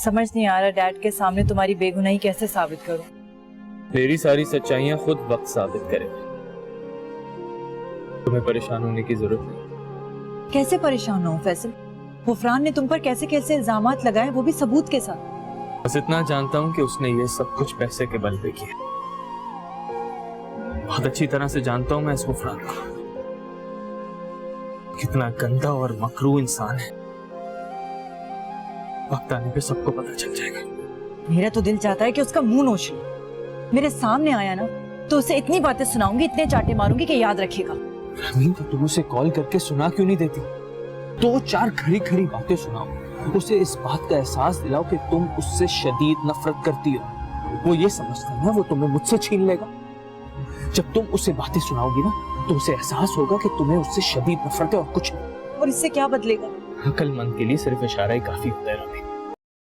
समझ नहीं आ रहा डैड के सामने तुम्हारी बेगुनाही कैसे साबित करूं। मेरी सारी सच्चाइयां खुद वक्त साबित करेगी। तुम्हें परेशान होने की जरूरत नहीं। कैसे परेशान हो फैसल? गुफरान ने तुम पर कैसे कैसे इल्जामात लगाए, वो भी सबूत के साथ। बस इतना जानता हूं कि उसने ये सब कुछ पैसे के बल पे किया। बहुत अच्छी तरह से जानता हूं मैं इस गुफरान को, कितना गंदा और मकरू इंसान है। वक्त आने पे सबको पता चल जाएगा। मेरा तो दिल चाहता है कि उसका मुंह नोच लूं। मेरे सामने आया ना तो उसे इतनी बातें सुनाऊंगी, इतने चाटे मारूंगी कि याद रखेगा। रमीन, तो तुम उसे कॉल करके सुना क्यों नहीं देती? 2-4 खड़ी खड़ी बातें सुनाओ, उसे इस बात का एहसास दिलाओ कि तुम उससे शदीद नफरत करती हो। वो ये समझता है ना वो तुम्हें मुझसे छीन लेगा। जब तुम उसे बातें सुनाओगी ना तो उसे एहसास होगा कि तुम्हें उससे शदीद नफरत है और कुछ नहीं। और इससे क्या बदलेगा? अक्लमंद के लिए सिर्फ इशारा ही काफी होता है रमीन।